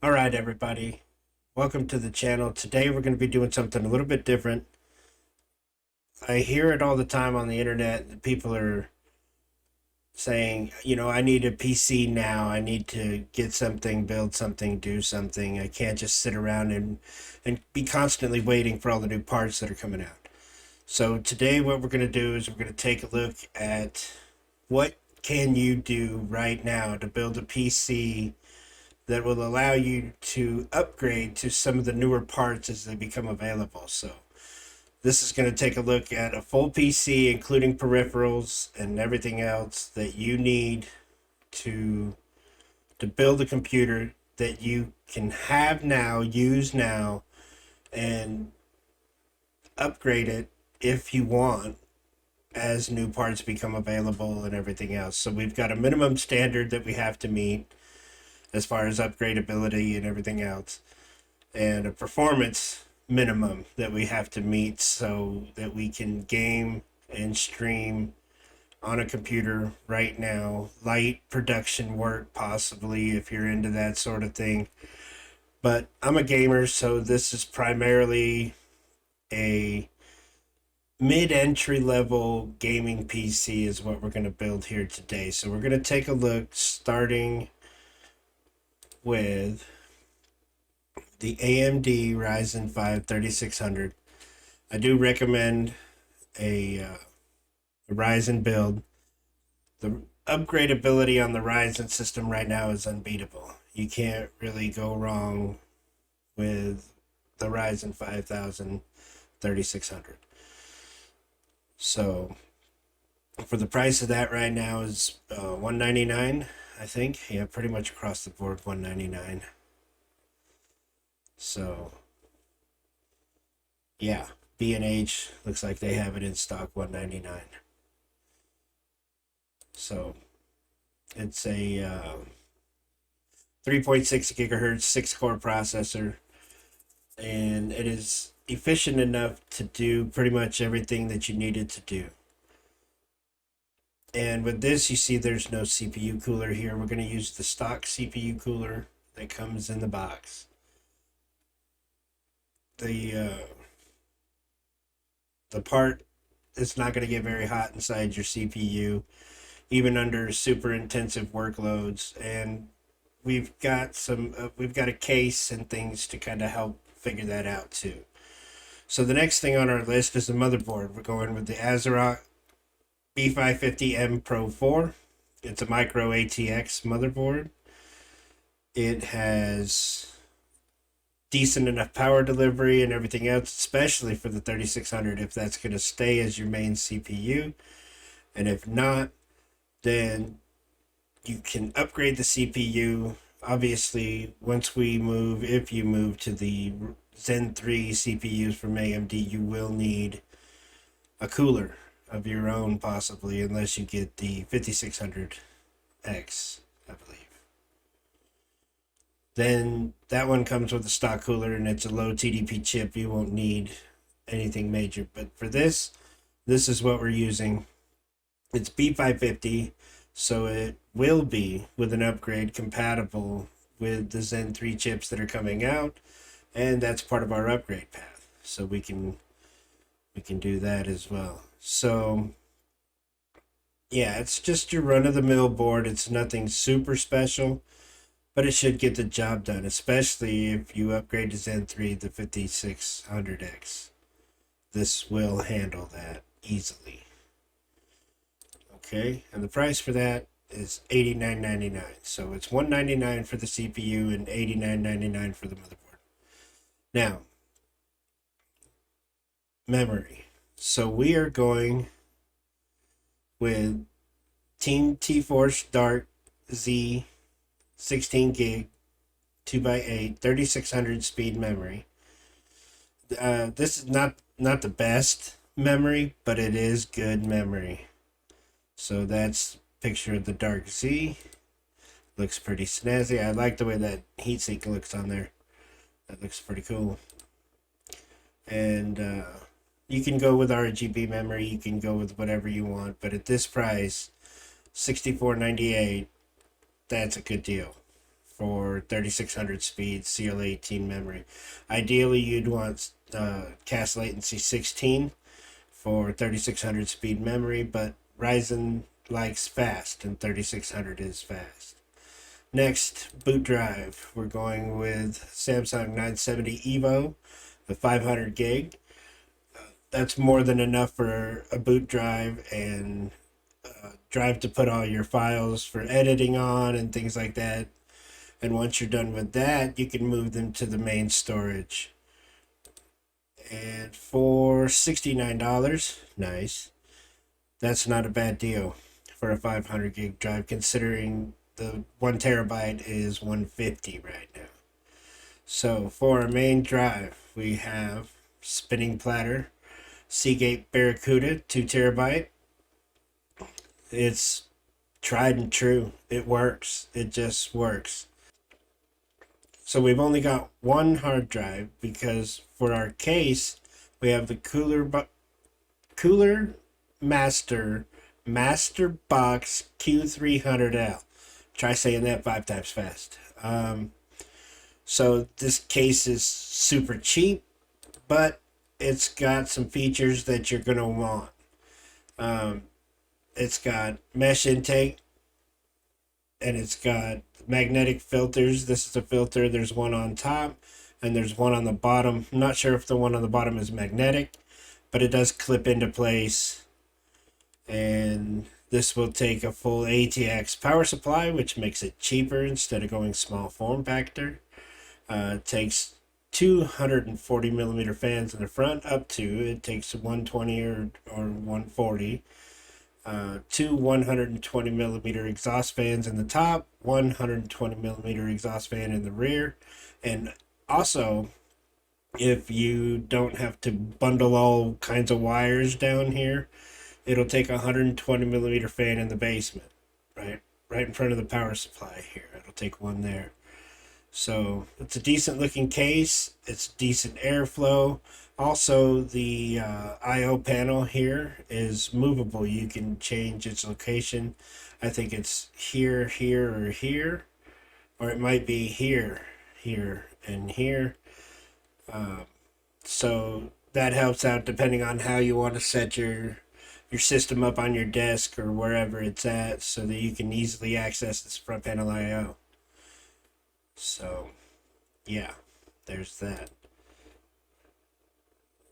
Alright everybody, welcome to the channel. Today we're going to be doing something a little bit different. I hear it all the time on the internet. People are saying, I need a PC now. I need to get something, build something, do something. I can't just sit around and be constantly waiting for all the new parts that are coming out. So today what we're going to do is we're going to take a look at what can you do right now to build a PC that will allow you to upgrade to some of the newer parts as they become available. So this is going to take a look at a full PC, including peripherals and everything else that you need to build a computer that you can have now, use now, and upgrade it if you want as new parts become available and everything else. So we've got a minimum standard that we have to meet as far as upgradability and everything else, and a performance minimum that we have to meet so that we can game and stream on a computer right now. Light production work, possibly, if you're into that sort of thing. But I'm a gamer, so this is primarily a mid-entry level gaming PC is what we're going to build here today. So we're going to take a look starting with the AMD Ryzen 5 3600. I do recommend a Ryzen build. The upgradability on the Ryzen system right now is unbeatable. You can't really go wrong with the Ryzen 5000 3600. So for the price of that right now is $199, I think. Yeah, pretty much across the board, $199. So yeah, B&H looks like they have it in stock, $199. So it's a 3.6 gigahertz 6-core processor, and it is efficient enough to do pretty much everything that you need it to do. And with this, you see there's no CPU cooler here. We're going to use the stock CPU cooler that comes in the box. The part is not going to get very hot inside your CPU, even under super intensive workloads. And we've got a case and things to kind of help figure that out too. So the next thing on our list is the motherboard. We're going with the Azeroth B550M Pro 4. It's a micro ATX motherboard. It has decent enough power delivery and everything else, especially for the 3600 if that's going to stay as your main CPU. And if not, then you can upgrade the CPU. Obviously, if you move to the Zen 3 CPUs from AMD, you will need a cooler of your own, possibly, unless you get the 5600X, I believe. Then that one comes with a stock cooler, and it's a low TDP chip. You won't need anything major. But for this is what we're using. It's B550, so it will be, with an upgrade, compatible with the Zen 3 chips that are coming out, and that's part of our upgrade path. So we can do that as well. So yeah, it's just your run-of-the-mill board. It's nothing super special, but it should get the job done, especially if you upgrade to Zen 3, the 5600X. This will handle that easily. Okay, and the price for that is $89.99. So it's $199 for the CPU and $89.99 for the motherboard. Now, memory. So we are going with Team T-Force Dark Z 16 gig 2x8 3600 speed memory. This is not the best memory, but it is good memory. So that's a picture of the Dark Z. Looks pretty snazzy. I like the way that heatsink looks on there. That looks pretty cool. And you can go with RGB memory, you can go with whatever you want, but at this price, $64.98, that's a good deal for 3600 speed CL18 memory. Ideally, you'd want cast latency 16 for 3600 speed memory, but Ryzen likes fast, and 3600 is fast. Next, boot drive. We're going with Samsung 970 EVO, the 500 gig. That's more than enough for a boot drive and drive to put all your files for editing on and things like that. And once you're done with that, you can move them to the main storage. And for $69, nice. That's not a bad deal for a 500 gig drive, considering the 1 terabyte is $150 right now. So for our main drive, we have Spinning Platter Seagate Barracuda 2 terabyte. It's tried and true. It works. It just works. So we've only got one hard drive because for our case, we have the Cooler Master Box Q300L. Try saying that 5 times fast. So this case is super cheap, but it's got some features that you're going to want. It's got mesh intake, and it's got magnetic filters. This is a filter. There's one on top, and there's one on the bottom. I'm not sure if the one on the bottom is magnetic, but it does clip into place. And this will take a full ATX power supply, which makes it cheaper instead of going small form factor. It takes 240 millimeter fans in the front, up to it takes 120 or 140. Two 120 millimeter exhaust fans in the top, 120 millimeter exhaust fan in the rear. And also, if you don't have to bundle all kinds of wires down here, it'll take a 120 millimeter fan in the basement, right in front of the power supply here. It'll take one there. So it's a decent looking case. It's decent airflow. Also, the I/O panel here is movable. You can change its location. I think it's here, here, or here, or it might be here, here, and here. So that helps out depending on how you want to set your system up on your desk or wherever it's at, so that you can easily access this front panel I/O. So, yeah, there's that.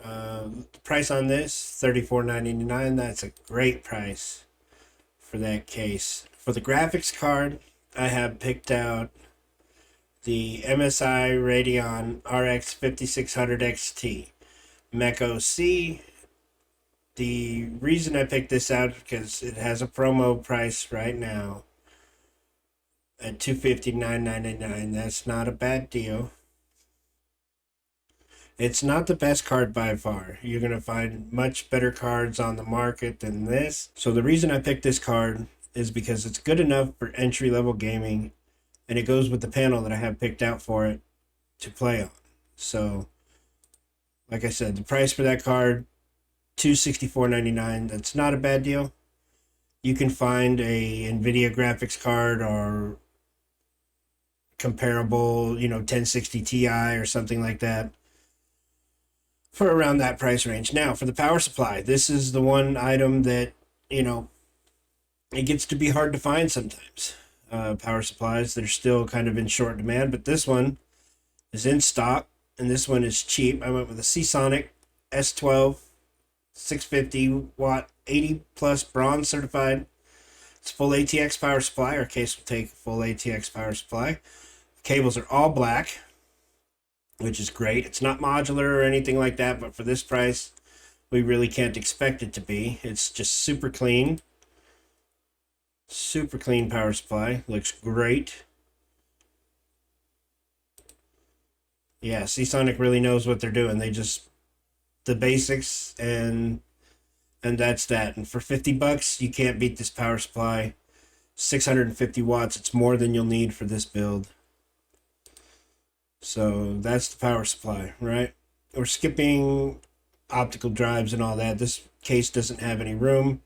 The price on this, $34.99. That's a great price for that case. For the graphics card, I have picked out the MSI Radeon RX 5600 XT Mech OC. The reason I picked this out is because it has a promo price right now at $259.99. That's not a bad deal. It's not the best card by far. You're going to find much better cards on the market than this. So the reason I picked this card is because it's good enough for entry-level gaming, and it goes with the panel that I have picked out for it to play on. So, like I said, the price for that card, $264.99. That's not a bad deal. You can find a NVIDIA graphics card or comparable, 1060 Ti or something like that for around that price range. Now, for the power supply, this is the one item that, it gets to be hard to find sometimes. Power supplies that are still kind of in short demand, but this one is in stock, and this one is cheap. I went with a Seasonic S12 650 watt 80 plus bronze certified. It's full ATX power supply. Our case will take full ATX power supply. The cables are all black, which is great. It's not modular or anything like that, but for this price, we really can't expect it to be. It's just super clean. Super clean power supply. Looks great. Yeah, Seasonic really knows what they're doing. They just, the basics, and that's that. And for $50, you can't beat this power supply. 650 watts. It's more than you'll need for this build. So that's the power supply, right? We're skipping optical drives and all that. This case doesn't have any room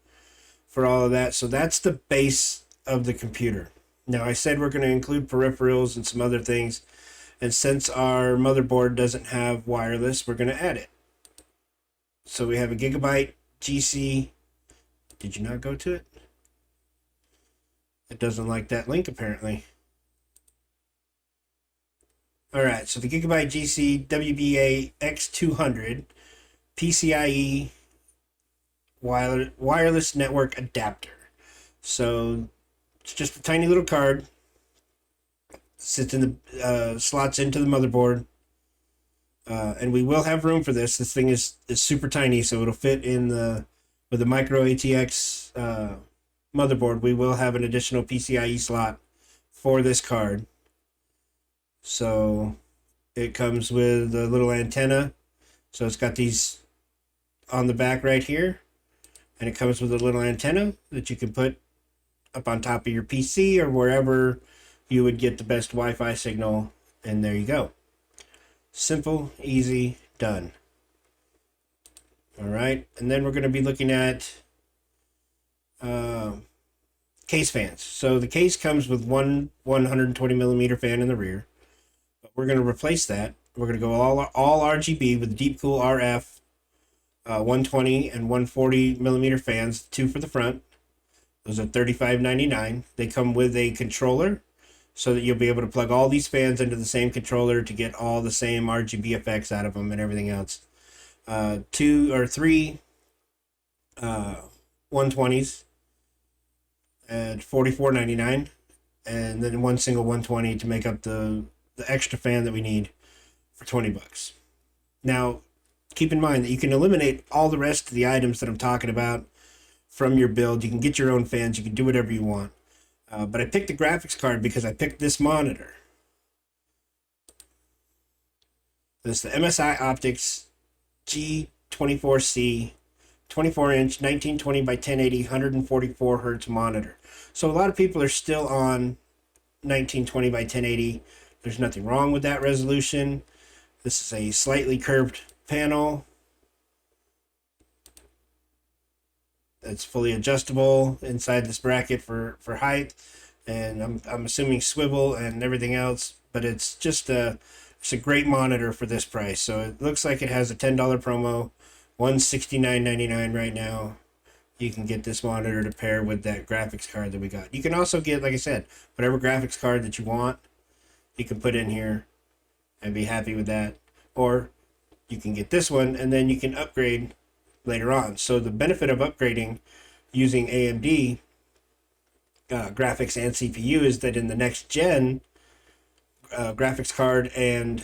for all of that. So that's the base of the computer. Now, I said we're going to include peripherals and some other things, and since our motherboard doesn't have wireless, we're going to add it. So we have a Gigabyte GC. Did you not go to it? It doesn't like that link, apparently. All right, so the Gigabyte GC WBA X200 PCIe wireless network adapter. So it's just a tiny little card. Sits in the slots into the motherboard, and we will have room for this. This thing is super tiny, so it'll fit in the with the micro ATX motherboard. We will have an additional PCIe slot for this card. So it comes with a little antenna. So it's got these on the back right here, and it comes with a little antenna that you can put up on top of your PC or wherever you would get the best Wi-Fi signal, and there you go. Simple, easy, done. All right, and then we're going to be looking at case fans. So the case comes with one 120 millimeter fan in the rear. But we're going to replace that. We're going to go all RGB with Deep Cool RF 120 and 140 millimeter fans, 2 for the front. Those are $35.99. They come with a controller, so that you'll be able to plug all these fans into the same controller to get all the same RGB effects out of them and everything else. 2 or 3 120s at $44.99, and then one single 120 to make up the extra fan that we need for $20. Now, keep in mind that you can eliminate all the rest of the items that I'm talking about from your build. You can get your own fans. You can do whatever you want. But I picked the graphics card because I picked this monitor. This is the MSI Optics G24C 24-inch 1920 by 1080 144 hertz monitor. So a lot of people are still on 1920 by 1080. There's nothing wrong with that resolution. This is a slightly curved panel. It's fully adjustable inside this bracket for height, and I'm assuming swivel and everything else, but it's just it's a great monitor for this price. So it looks like it has a $10 promo, $169.99 right now. You can get this monitor to pair with that graphics card that we got. You can also get, like I said, whatever graphics card that you want, you can put in here and be happy with that. Or you can get this one and then you can upgrade later on. So the benefit of upgrading using AMD graphics and CPU is that in the next gen, graphics card and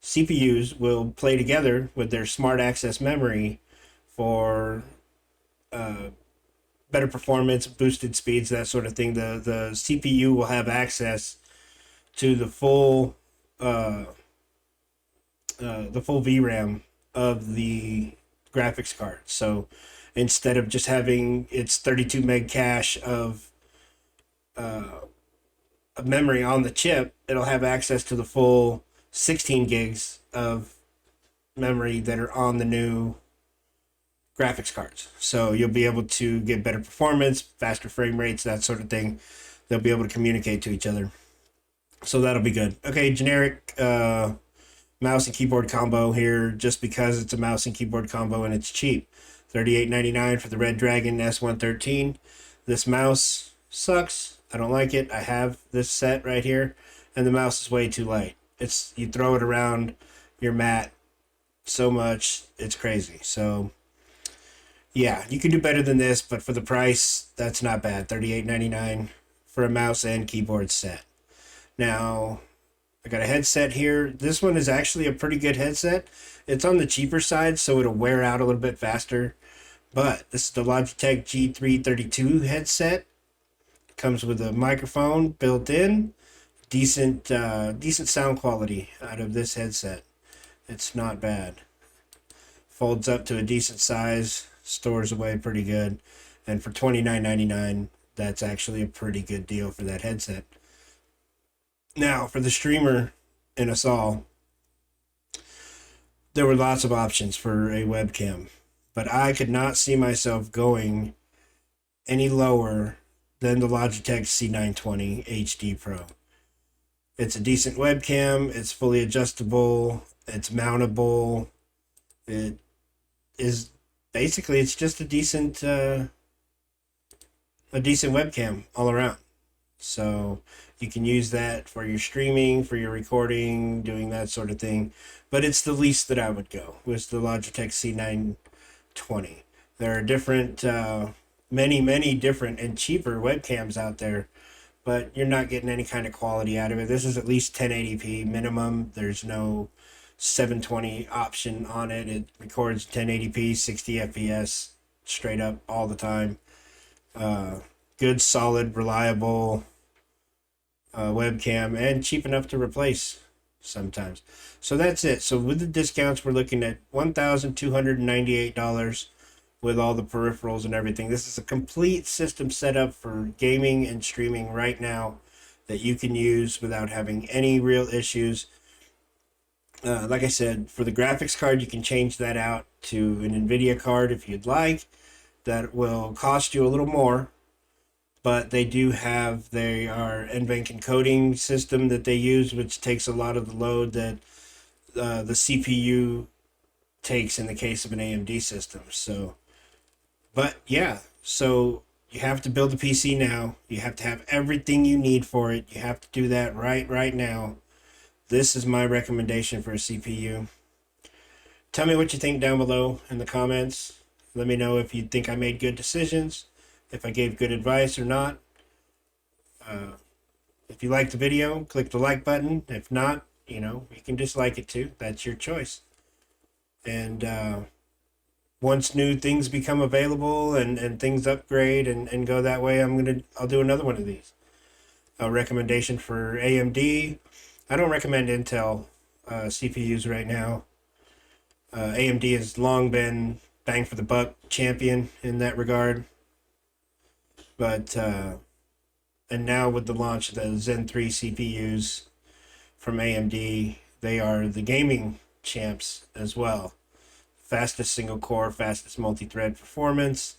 CPUs will play together with their smart access memory for better performance, boosted speeds, that sort of thing. The CPU will have access to the full VRAM of the graphics card. So instead of just having its 32 meg cache of memory on the chip, it'll have access to the full 16 gigs of memory that are on the new graphics cards. So you'll be able to get better performance, faster frame rates, that sort of thing. They'll be able to communicate to each other. So that'll be good. Okay, generic mouse and keyboard combo here, just because it's a mouse and keyboard combo and it's cheap. $38.99 for the Red Dragon S113. This mouse sucks. I don't like it. I have this set right here, and the mouse is way too light. You throw it around your mat so much, it's crazy. So yeah, you can do better than this, but for the price, that's not bad. $38.99 for a mouse and keyboard set. Now, I got a headset here. This one is actually a pretty good headset. It's on the cheaper side, so it'll wear out a little bit faster. But this is the Logitech G332 headset. It comes with a microphone built in. Decent sound quality out of this headset. It's not bad. Folds up to a decent size. Stores away pretty good. And for $29.99, that's actually a pretty good deal for that headset. Now, for the streamer in us all, there were lots of options for a webcam, but I could not see myself going any lower than the Logitech C920 HD Pro. It's a decent webcam. It's fully adjustable. It's mountable. It is basically, it's just a decent webcam all around. So you can use that for your streaming, for your recording, doing that sort of thing. But it's the least that I would go was the Logitech C920. There are different, many different and cheaper webcams out there, but you're not getting any kind of quality out of it. This is at least 1080p minimum. There's no 720 option on it. It records 1080p, 60 FPS straight up all the time. Good, solid, reliable webcam, and cheap enough to replace sometimes. So that's it. So with the discounts, we're looking at $1,298 with all the peripherals and everything. This is a complete system set up for gaming and streaming right now that you can use without having any real issues. Like I said, for the graphics card, you can change that out to an NVIDIA card if you'd like. That will cost you a little more, but they are NVENC encoding system that they use, which takes a lot of the load that the CPU takes in the case of an AMD system. So, but yeah, so you have to build a PC now. You have to have everything you need for it. You have to do that right now. This is my recommendation for a CPU. Tell me what you think down below in the comments. Let me know if you think I made good decisions, if I gave good advice or not. If you liked the video, click the like button. If not, you can dislike it too. That's your choice. And once new things become available and things upgrade and go that way, I'll do another one of these. A recommendation for AMD. I don't recommend Intel CPUs right now. AMD has long been bang for the buck champion in that regard. But and now with the launch of the Zen 3 CPUs from AMD, they are the gaming champs as well. Fastest single core, fastest multi-thread performance,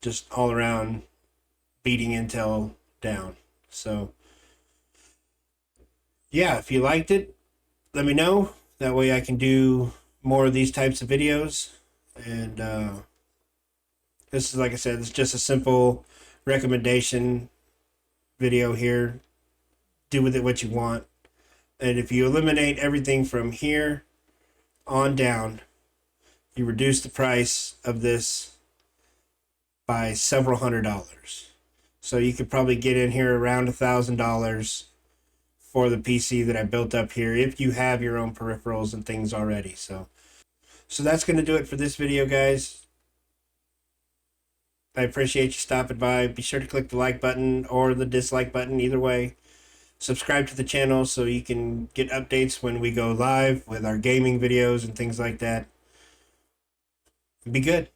just all around beating Intel down. So yeah, if you liked it, let me know. That way I can do more of these types of videos. And this is, like I said, it's just a simple recommendation video here. Do with it what you want. And if you eliminate everything from here on down, you reduce the price of this by several $100s. So you could probably get in here around $1,000 for the PC that I built up here if you have your own peripherals and things already. So that's going to do it for this video, guys. I appreciate you stopping by. Be sure to click the like button or the dislike button, either way. Subscribe to the channel so you can get updates when we go live with our gaming videos and things like that. Be good.